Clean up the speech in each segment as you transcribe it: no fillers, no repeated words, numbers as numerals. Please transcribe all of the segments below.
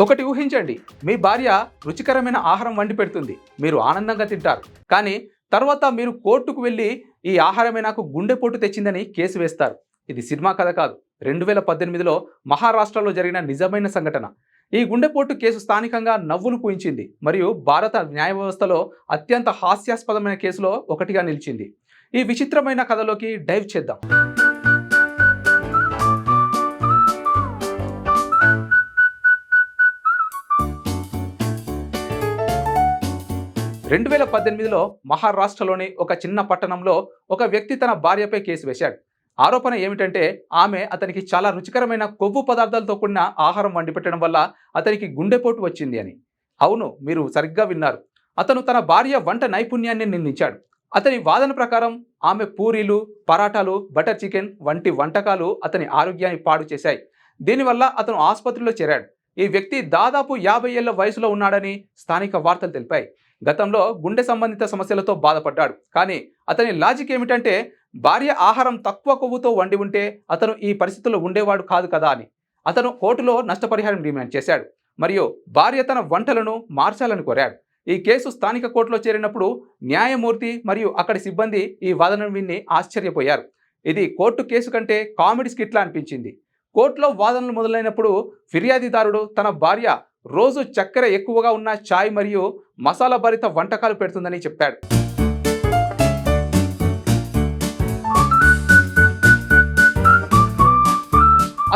ఒకటి ఊహించండి, మీ భార్య రుచికరమైన ఆహారం వండి పెడుతుంది, మీరు ఆనందంగా తింటారు. కానీ తర్వాత మీరు కోర్టుకు వెళ్ళి ఈ ఆహారమే నాకు గుండెపోటు తెచ్చిందని కేసు వేస్తారు. ఇది సినిమా కథ కాదు, 2018లో మహారాష్ట్రలో జరిగిన నిజమైన సంఘటన. ఈ గుండెపోటు కేసు స్థానికంగా నవ్వులు పూయించింది మరియు భారత న్యాయ వ్యవస్థలో అత్యంత హాస్యాస్పదమైన కేసులో ఒకటిగా నిలిచింది. ఈ విచిత్రమైన కథలోకి డైవ్ చేద్దాం. 2018లో మహారాష్ట్రలోని ఒక చిన్న పట్టణంలో ఒక వ్యక్తి తన భార్యపై కేసు వేశాడు. ఆరోపణ ఏమిటంటే ఆమె అతనికి చాలా రుచికరమైన కొవ్వు పదార్థాలతో కూడిన ఆహారం వండిపెట్టడం వల్ల అతనికి గుండెపోటు వచ్చింది అని. అవును, మీరు సరిగ్గా విన్నారు. అతను తన భార్య వంట నైపుణ్యాన్ని నిందించాడు. అతని వాదన ప్రకారం ఆమె పూరీలు, పరాటాలు, బటర్ చికెన్ వంటి వంటకాలు అతని ఆరోగ్యాన్ని పాడు చేశాయి. దీనివల్ల అతను ఆసుపత్రిలో చేరాడు. ఈ వ్యక్తి దాదాపు 50 ఏళ్ల వయసులో ఉన్నాడని స్థానిక వార్తలు తెలిపాయి. గతంలో గుండె సంబంధిత సమస్యలతో బాధపడ్డాడు. కానీ అతని లాజిక్ ఏమిటంటే భార్య ఆహారం తక్కువ కొవ్వుతో వండి ఉంటే అతను ఈ పరిస్థితుల్లో ఉండేవాడు కాదు కదా అని. అతను కోర్టులో నష్టపరిహారం డిమాండ్ చేశాడు మరియు భార్య తన వంటలను మార్చాలని కోరాడు. ఈ కేసు స్థానిక కోర్టులో చేరినప్పుడు న్యాయమూర్తి మరియు అక్కడి సిబ్బంది ఈ వాదనను విని ఆశ్చర్యపోయారు. ఇది కోర్టు కేసు కంటే కామెడీ స్కిట్లా అనిపించింది. కోర్టులో వాదనలు మొదలైనప్పుడు ఫిర్యాదిదారుడు తన భార్య రోజు చక్కెర ఎక్కువగా ఉన్న చాయ్ మరియు మసాలా భరిత వంటకాలు పెడుతుందని చెప్పాడు.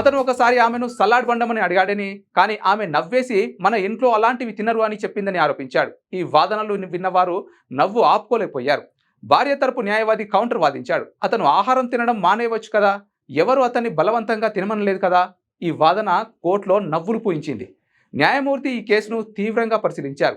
అతను ఒకసారి ఆమెను సలాడ్ వండమని అడిగాడని, కానీ ఆమె నవ్వేసి మన ఇంట్లో అలాంటివి తినరు అని చెప్పిందని ఆరోపించాడు. ఈ వాదనలు విన్నవారు నవ్వు ఆపుకోలేకపోయారు. భార్య తరపు న్యాయవాది కౌంటర్ వాదించాడు. అతను ఆహారం తినడం మానేయవచ్చు కదా, ఎవరు అతన్ని బలవంతంగా తినమనలేదు కదా. ఈ వాదన కోర్టులో నవ్వులు పూయించింది. న్యాయమూర్తి ఈ కేసును తీవ్రంగా పరిశీలించారు,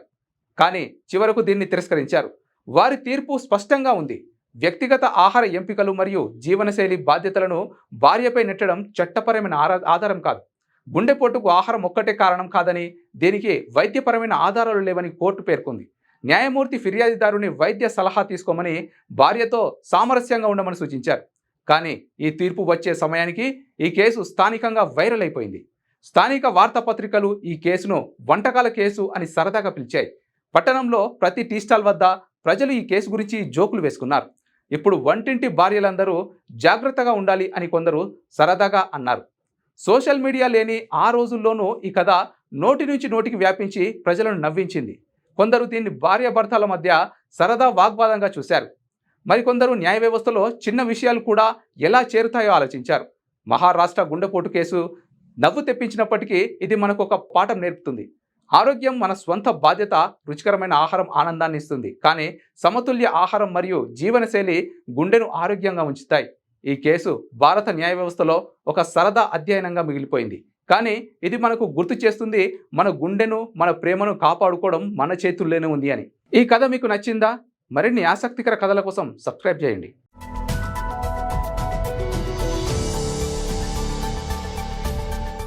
కానీ చివరకు దీన్ని తిరస్కరించారు. వారి తీర్పు స్పష్టంగా ఉంది. వ్యక్తిగత ఆహార ఎంపికలు మరియు జీవనశైలి బాధ్యతలను భార్యపై నెట్టడం చట్టపరమైన ఆధారం కాదు. గుండెపోటుకు ఆహారం ఒక్కటే కారణం కాదని, దీనికి వైద్యపరమైన ఆధారాలు లేవని కోర్టు పేర్కొంది. న్యాయమూర్తి ఫిర్యాదిదారుని వైద్య సలహా తీసుకోమని, భార్యతో సామరస్యంగా ఉండమని సూచించారు. కానీ ఈ తీర్పు వచ్చే సమయానికి ఈ కేసు స్థానికంగా వైరల్ అయిపోయింది. స్థానిక వార్తాపత్రికలు ఈ కేసును వంటకాల కేసు అని సరదాగా పిలిచాయి. పట్టణంలో ప్రతి టీ స్టాల్ వద్ద ప్రజలు ఈ కేసు గురించి జోకులు వేసుకున్నారు. ఇప్పుడు వంటింటి భార్యలందరూ జాగ్రత్తగా ఉండాలి అని కొందరు సరదాగా అన్నారు. సోషల్ మీడియా లేని ఆ రోజుల్లోనూ ఈ కథ నోటి నుంచి నోటికి వ్యాపించి ప్రజలను నవ్వించింది. కొందరు దీన్ని భార్యాభర్తల మధ్య సరదా వాగ్వాదంగా చూశారు. మరికొందరు న్యాయ వ్యవస్థలో చిన్న విషయాలు కూడా ఎలా చేరుతాయో ఆలోచించారు. మహారాష్ట్ర గుండెపోటు కేసు నవ్వు తెప్పించినప్పటికీ ఇది మనకు ఒక పాఠం నేర్పుతుంది. ఆరోగ్యం మన స్వంత బాధ్యత. రుచికరమైన ఆహారం ఆనందాన్ని ఇస్తుంది, కానీ సమతుల్య ఆహారం మరియు జీవనశైలి గుండెను ఆరోగ్యంగా ఉంచుతాయి. ఈ కేసు భారత న్యాయ వ్యవస్థలో ఒక సరదా అధ్యయనంగా మిగిలిపోయింది, కానీ ఇది మనకు గుర్తు చేస్తుంది మన గుండెను, మన ప్రేమను కాపాడుకోవడం మన చేతుల్లోనే ఉంది అని. ఈ కథ మీకు నచ్చిందా? మరిన్ని ఆసక్తికర కథల కోసం సబ్స్క్రైబ్ చేయండి.